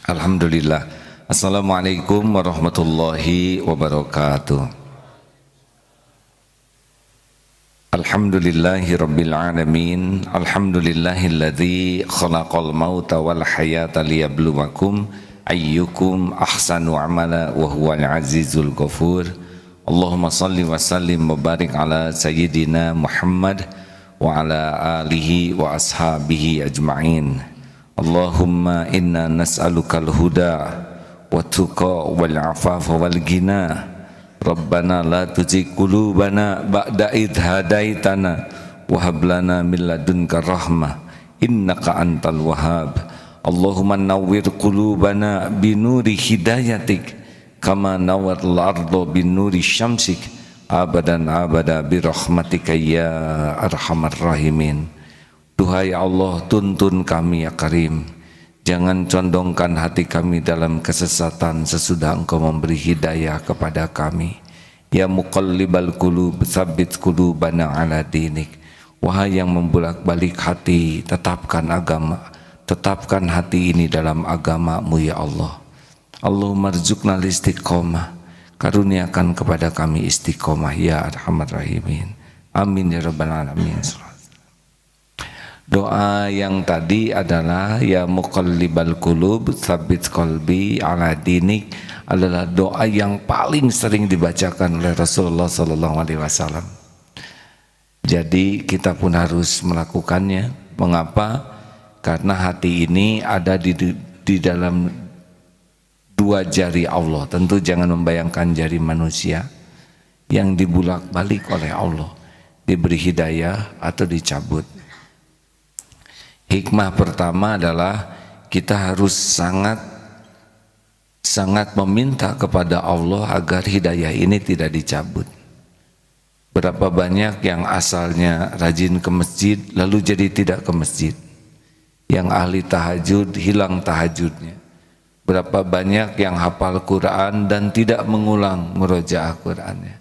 Alhamdulillah. Assalamualaikum warahmatullahi wabarakatuh. Alhamdulillahi rabbil alamin. Alhamdulillahilladzi khalaqal mauta wal hayata liyabluwakum ayyukum ahsanu amala wa huwal azizul ghafur. Allahumma salli wa sallim wa barik ala sayyidina Muhammad wa ala alihi wa ashabihi ajma'in. Allahumma inna nas'alukal huda wa tuqa wal afafa wal ghina. Rabbana la tuzigh qulubana ba'da idh hadaitana wa hab lana min ladunka rahmah innaka antal wahhab. Allahumma nawwir qulubana binuri hidayatik kama nawwarul arda binuri syamsik abadan abada birahmatika ya arhamar rahimin. Duhai Allah, tuntun kami ya Karim, jangan condongkan hati kami dalam kesesatan sesudah Engkau memberi hidayah kepada kami. Ya muqallibal qulub tsabbit qulubana ala dinik. Wahai yang membolak-balik hati, tetapkan hati ini dalam agama-Mu ya Allah. Allahumma rzuqna istiqomah, karuniakan kepada kami istiqomah ya arhamar rahimin. Amin ya rabbal alamin. Doa yang tadi adalah ya muqallibal qulub tsabbit qalbi ala dinik, adalah doa yang paling sering dibacakan oleh Rasulullah SAW. Jadi kita pun harus melakukannya. Mengapa? Karena hati ini ada di dalam dua jari Allah. Tentu jangan membayangkan jari manusia yang dibulak-balik oleh Allah, diberi hidayah atau dicabut. Hikmah pertama adalah kita harus sangat meminta kepada Allah agar hidayah ini tidak dicabut. Berapa banyak yang asalnya rajin ke masjid lalu jadi tidak ke masjid. Yang ahli tahajud hilang tahajudnya. Berapa banyak yang hafal Quran dan tidak mengulang murojaah Qurannya.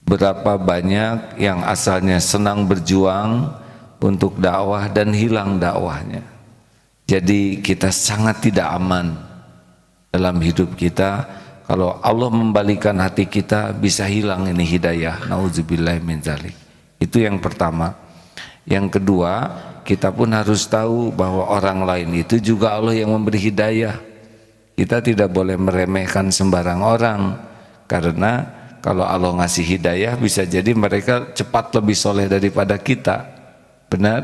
Berapa banyak yang asalnya senang berjuang untuk dakwah dan hilang dakwahnya. Jadi kita sangat tidak aman dalam hidup kita kalau Allah membalikan hati kita, bisa hilang ini hidayah. Nauzubillahi min dzalik. Itu yang pertama. Yang kedua, kita pun harus tahu bahwa orang lain itu juga Allah yang memberi hidayah. Kita tidak boleh meremehkan sembarang orang, karena kalau Allah ngasih hidayah bisa jadi mereka cepat lebih soleh daripada kita. Benar?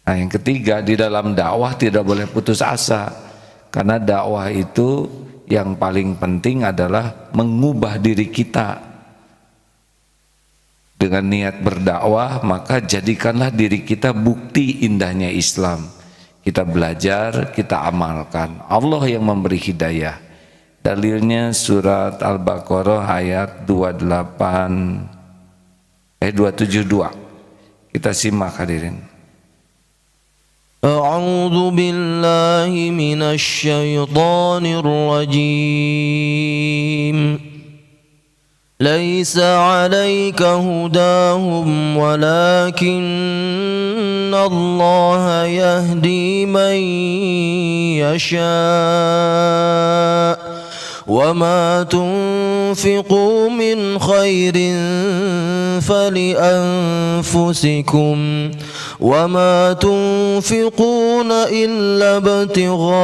Nah, yang ketiga, di dalam dakwah tidak boleh putus asa, karena dakwah itu yang paling penting adalah mengubah diri kita. Dengan niat berdakwah, maka jadikanlah diri kita bukti indahnya Islam. Kita belajar, kita amalkan. Allah yang memberi hidayah. Dalilnya surat Al-Baqarah ayat 272. Kita simak hadirin. A'udzu billahi minasy syaithanir rajim. Laisa 'alaika hudahum walakinna Allah yahdi man yasha. وما تنفقوا من خير فلأنفسكم وما تنفقون إلا ابتغاء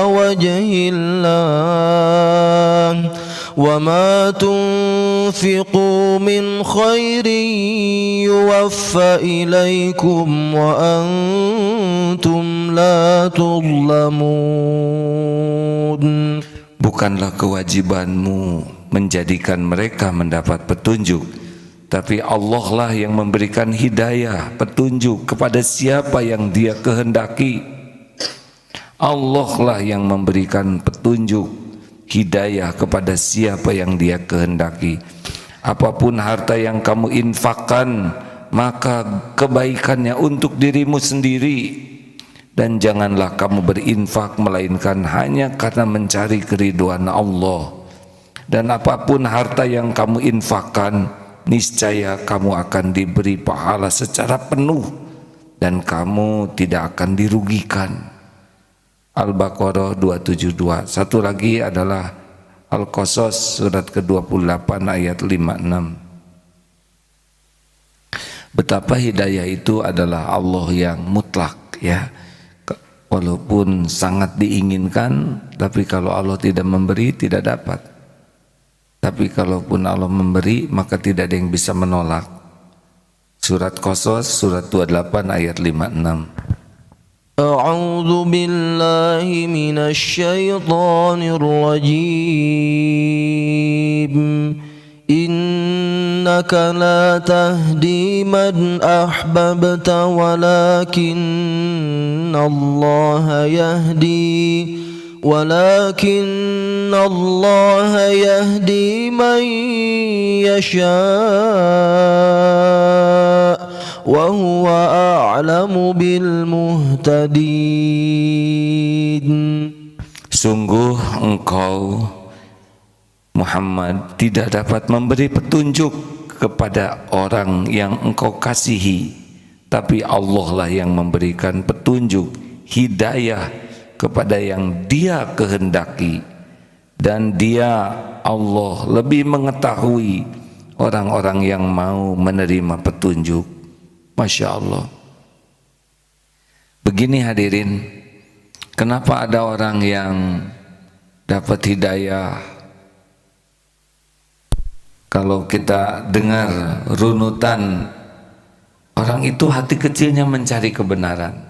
وجه الله وما تنفقوا من خير يوفى إليكم وأنتم لا تظلمون. Bukanlah kewajibanmu menjadikan mereka mendapat petunjuk, tapi Allah lah yang memberikan hidayah, petunjuk kepada siapa yang Dia kehendaki. Allah lah yang memberikan petunjuk, hidayah kepada siapa yang Dia kehendaki. Apapun harta yang kamu infakkan, maka kebaikannya untuk dirimu sendiri. Dan janganlah kamu berinfak melainkan hanya karena mencari keridhaan Allah. Dan apapun harta yang kamu infakkan, niscaya kamu akan diberi pahala secara penuh dan kamu tidak akan dirugikan. Al-Baqarah 272. Satu lagi adalah Al-Qasas surat ke-28 ayat 56. Betapa hidayah itu adalah Allah yang mutlak, ya. Walaupun sangat diinginkan, tapi kalau Allah tidak memberi tidak dapat. Tapi kalaupun Allah memberi, maka tidak ada yang bisa menolak. Surat Qasas surat 28 ayat 56. أعوذ بالله من الشيطان الرجيم إنك لا تهدي من أحببت ولكن الله يهدي من يشاء وهو أعلم بالمهتدين. Sungguh engkau Muhammad tidak dapat memberi petunjuk kepada orang yang engkau kasihi, tapi Allah lah yang memberikan petunjuk hidayah kepada yang Dia kehendaki, dan Dia Allah lebih mengetahui orang-orang yang mau menerima petunjuk. Masya Allah. Begini hadirin, kenapa ada orang yang dapat hidayah? Kalau kita dengar runutan, orang itu hati kecilnya mencari kebenaran.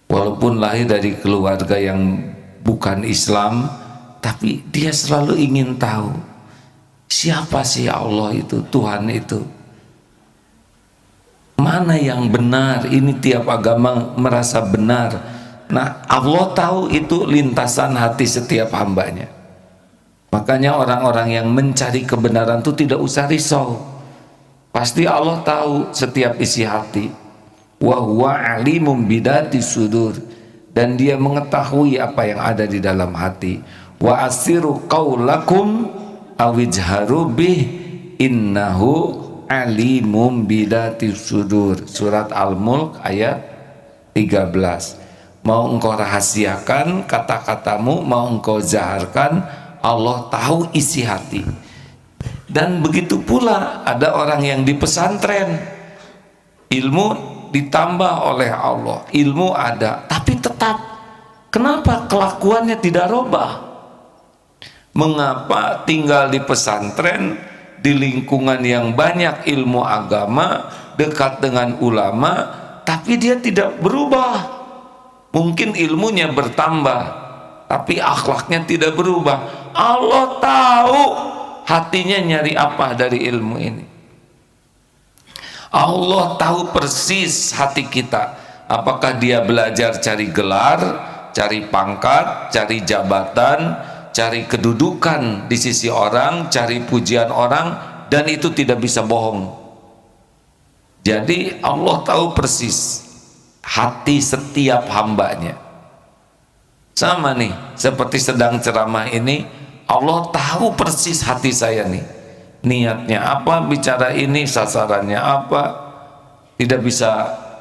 Walaupun lahir dari keluarga yang bukan Islam, tapi dia selalu ingin tahu siapa sih Allah itu, Tuhan itu. Mana yang benar? Ini tiap agama merasa benar. Nah, Allah tahu itu lintasan hati setiap hambanya. Makanya orang-orang yang mencari kebenaran itu tidak usah risau. Pasti Allah tahu setiap isi hati. Wa huwa alimum bidati sudur, dan Dia mengetahui apa yang ada di dalam hati. Wa asiru qaulakum awijharu bih innahu alimum bidati sudur. Surat Al-Mulk ayat 13. Mau engkau rahasiakan kata-katamu, mau engkau zaharkan, Allah tahu isi hati. Dan begitu pula ada orang yang di pesantren, ilmu ditambah oleh Allah, ilmu ada, tapi tetap kenapa kelakuannya tidak robah? Mengapa tinggal di pesantren, di lingkungan yang banyak ilmu agama, dekat dengan ulama, tapi dia tidak berubah? Mungkin ilmunya bertambah, tapi akhlaknya tidak berubah. Allah tahu hatinya nyari apa dari ilmu ini. Allah tahu persis hati kita. Apakah dia belajar cari gelar, cari pangkat, cari jabatan, cari kedudukan di sisi orang, cari pujian orang, dan itu tidak bisa bohong. Jadi Allah tahu persis hati setiap hambanya. Sama nih, seperti sedang ceramah ini, Allah tahu persis hati saya nih, niatnya apa, bicara ini sasarannya apa. Tidak bisa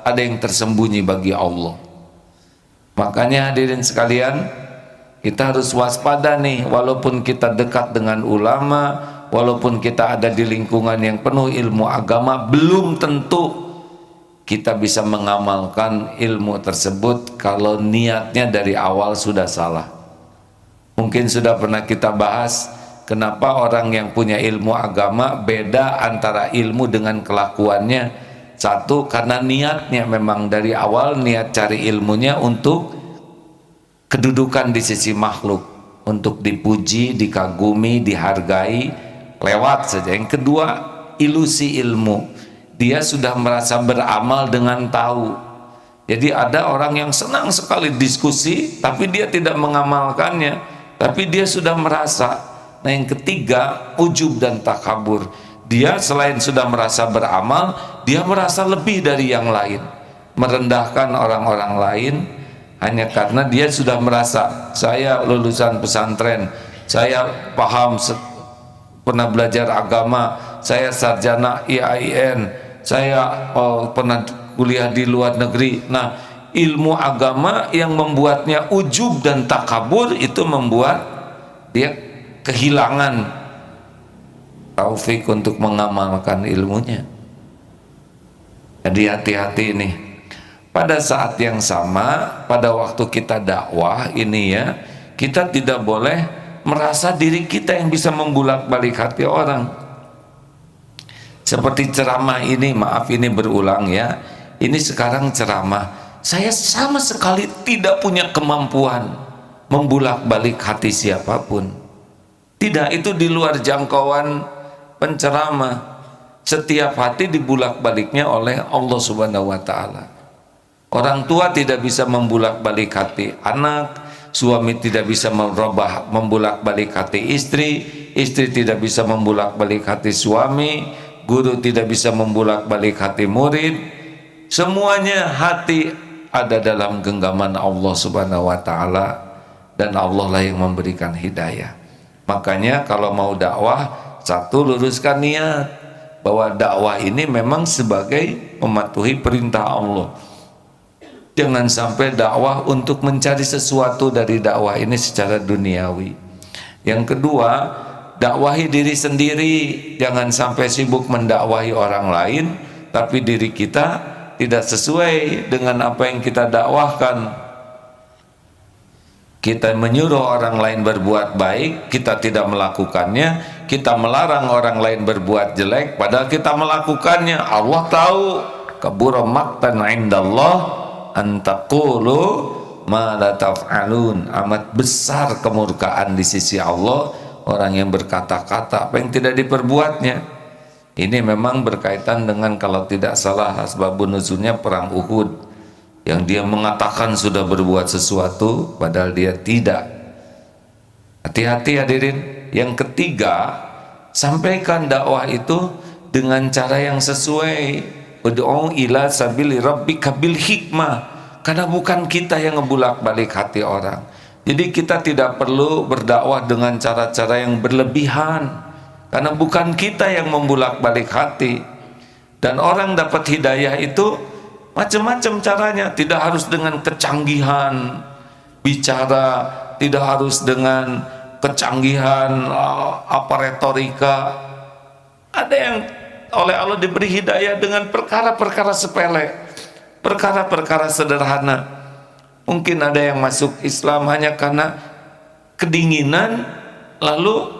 ada yang tersembunyi bagi Allah. Makanya hadirin sekalian, kita harus waspada nih. Walaupun kita dekat dengan ulama, walaupun kita ada di lingkungan yang penuh ilmu agama, belum tentu kita bisa mengamalkan ilmu tersebut kalau niatnya dari awal sudah salah. Mungkin sudah pernah kita bahas kenapa orang yang punya ilmu agama beda antara ilmu dengan kelakuannya. Satu, karena niatnya memang dari awal niat cari ilmunya untuk kedudukan di sisi makhluk, untuk dipuji, dikagumi, dihargai, lewat saja. Yang kedua, ilusi ilmu. Dia sudah merasa beramal dengan tahu. Jadi ada orang yang senang sekali diskusi, tapi dia tidak mengamalkannya, tapi dia sudah merasa. Nah, yang ketiga, ujub dan takabur. Dia selain sudah merasa beramal, dia merasa lebih dari yang lain, merendahkan orang-orang lain hanya karena dia sudah merasa, saya lulusan pesantren, saya paham, pernah belajar agama, saya sarjana IAIN, saya pernah kuliah di luar negeri. Nah, ilmu agama yang membuatnya ujub dan takabur, itu membuat dia kehilangan taufik untuk mengamalkan ilmunya. Jadi hati-hati ini. Pada saat yang sama, pada waktu kita dakwah ini ya, kita tidak boleh merasa diri kita yang bisa membulak-balik hati orang. Seperti ceramah ini, maaf ini berulang ya, ini sekarang ceramah, saya sama sekali tidak punya kemampuan membulak-balik hati siapapun. Tidak, itu di luar jangkauan penceramah. Setiap hati dibulak-baliknya oleh Allah Subhanahu wa Ta'ala. Orang tua tidak bisa membulak-balik hati anak, suami tidak bisa membulak-balik hati istri, istri tidak bisa membulak-balik hati suami, guru tidak bisa membulak-balik hati murid. Semuanya hati ada dalam genggaman Allah Subhanahu wa Ta'ala, dan Allah lah yang memberikan hidayah. Makanya kalau mau dakwah, satu, luruskan niat bahwa dakwah ini memang sebagai mematuhi perintah Allah. Jangan sampai dakwah untuk mencari sesuatu dari dakwah ini secara duniawi. Yang kedua, dakwahi diri sendiri. Jangan sampai sibuk mendakwahi orang lain, tapi diri kita tidak sesuai dengan apa yang kita dakwahkan. Kita menyuruh orang lain berbuat baik, kita tidak melakukannya. Kita melarang orang lain berbuat jelek, padahal kita melakukannya. Allah tahu. Kabura maqtan indallah an taqulu ma la taf'alun. Amat besar kemurkaan di sisi Allah orang yang berkata-kata apa yang tidak diperbuatnya. Ini memang berkaitan dengan, kalau tidak salah, asbabun nuzulnya perang Uhud, yang dia mengatakan sudah berbuat sesuatu padahal dia tidak. Hati-hati hadirin. Yang ketiga, sampaikan dakwah itu dengan cara yang sesuai. Ud'u ila sabili rabbika bil hikmah. Karena bukan kita yang ngebulak-balik hati orang. Jadi kita tidak perlu berdakwah dengan cara-cara yang berlebihan, karena bukan kita yang membulak-balik hati. Dan orang dapat hidayah itu macam-macam caranya. Tidak harus dengan kecanggihan bicara, tidak harus dengan kecanggihan apa retorika. Ada yang oleh Allah diberi hidayah dengan perkara-perkara sepele, perkara-perkara sederhana. Mungkin ada yang masuk Islam hanya karena kedinginan, lalu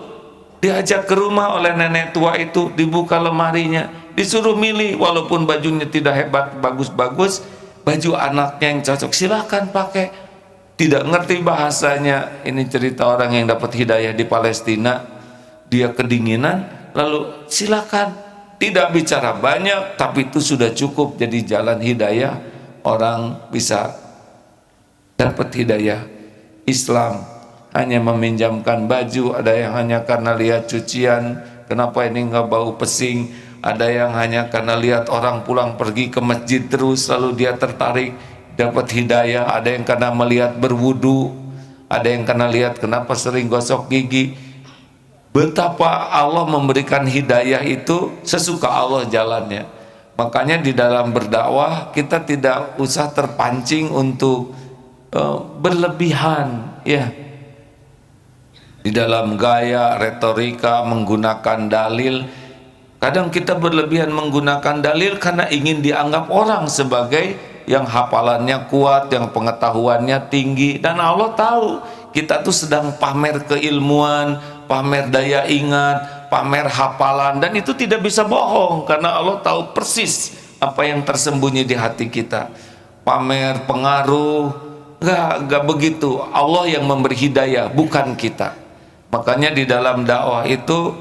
diajak ke rumah oleh nenek tua itu, dibuka lemarinya, disuruh milih, walaupun bajunya tidak hebat bagus-bagus, baju anaknya yang cocok, silahkan pakai. Tidak ngerti bahasanya. Ini cerita orang yang dapat hidayah di Palestina. Dia kedinginan, lalu silakan. Tidak bicara banyak, tapi itu sudah cukup jadi jalan hidayah. Orang bisa dapat hidayah. Islam hanya meminjamkan baju. Ada yang hanya karena lihat cucian, kenapa ini nggak bau pesing. Ada yang hanya karena lihat orang pulang pergi ke masjid terus, lalu dia tertarik, dapat hidayah. Ada yang karena melihat berwudu, ada yang karena lihat kenapa sering gosok gigi. Betapa Allah memberikan hidayah itu sesuka Allah jalannya. Makanya di dalam berdakwah kita tidak usah terpancing untuk berlebihan ya. Di dalam gaya retorika menggunakan dalil, kadang kita berlebihan menggunakan dalil karena ingin dianggap orang sebagai yang hafalannya kuat, yang pengetahuannya tinggi. Dan Allah tahu kita tuh sedang pamer keilmuan, pamer daya ingat, pamer hafalan, dan itu tidak bisa bohong karena Allah tahu persis apa yang tersembunyi di hati kita. Pamer pengaruh, enggak begitu. Allah yang memberi hidayah, bukan kita. Makanya di dalam dakwah itu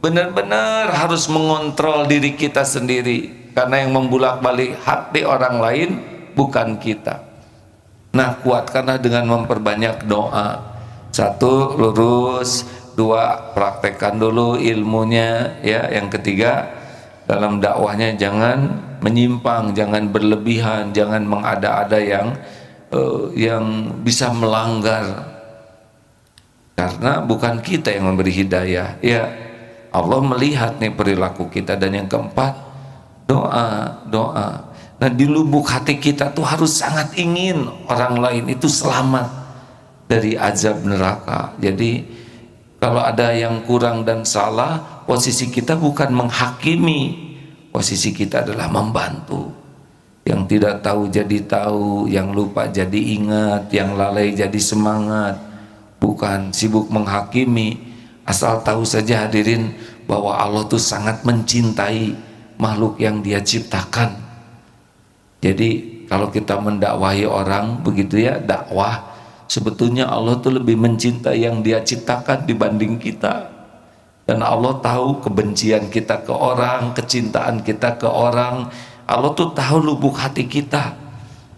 benar-benar harus mengontrol diri kita sendiri, karena yang membulak-balik hati orang lain bukan kita. Nah, kuatkanlah dengan memperbanyak doa. Satu, lurus. Dua, praktekkan dulu ilmunya ya. Yang ketiga, dalam dakwahnya jangan menyimpang, jangan berlebihan, jangan mengada-ada yang bisa melanggar, karena bukan kita yang memberi hidayah ya. Allah melihat nih perilaku kita. Dan yang keempat, doa. Nah, di lubuk hati kita tuh harus sangat ingin orang lain itu selamat dari azab neraka. Jadi kalau ada yang kurang dan salah, posisi kita bukan menghakimi, posisi kita adalah membantu. Yang tidak tahu jadi tahu, yang lupa jadi ingat, yang lalai jadi semangat. Bukan sibuk menghakimi. Asal tahu saja hadirin bahwa Allah tuh sangat mencintai makhluk yang Dia ciptakan. Jadi kalau kita mendakwahi orang begitu ya, dakwah, sebetulnya Allah tuh lebih mencintai yang Dia ciptakan dibanding kita. Dan Allah tahu kebencian kita ke orang, kecintaan kita ke orang. Allah tuh tahu lubuk hati kita.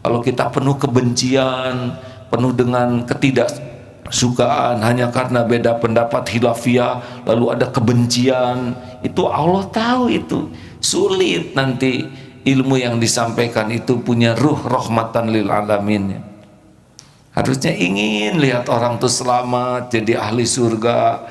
Kalau kita penuh kebencian, penuh dengan ketidaksukaan hanya karena beda pendapat khilafiyah, lalu ada kebencian, itu Allah tahu itu. Sulit nanti ilmu yang disampaikan itu punya ruh rahmatan lil alamin. Harusnya ingin lihat orang tuh selamat jadi ahli surga,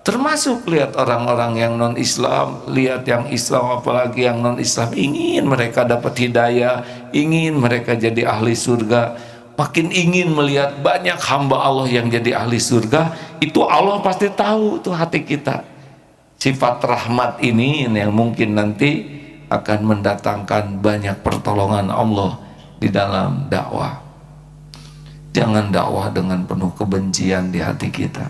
termasuk lihat orang-orang yang non Islam, lihat yang Islam apalagi yang non Islam, ingin mereka dapat hidayah, ingin mereka jadi ahli surga. Makin ingin melihat banyak hamba Allah yang jadi ahli surga, itu Allah pasti tahu tuh hati kita. Sifat rahmat ini yang mungkin nanti akan mendatangkan banyak pertolongan Allah di dalam dakwah. Jangan dakwah dengan penuh kebencian di hati kita.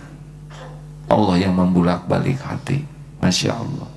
Allah yang membulak-balik hati. Masya Allah.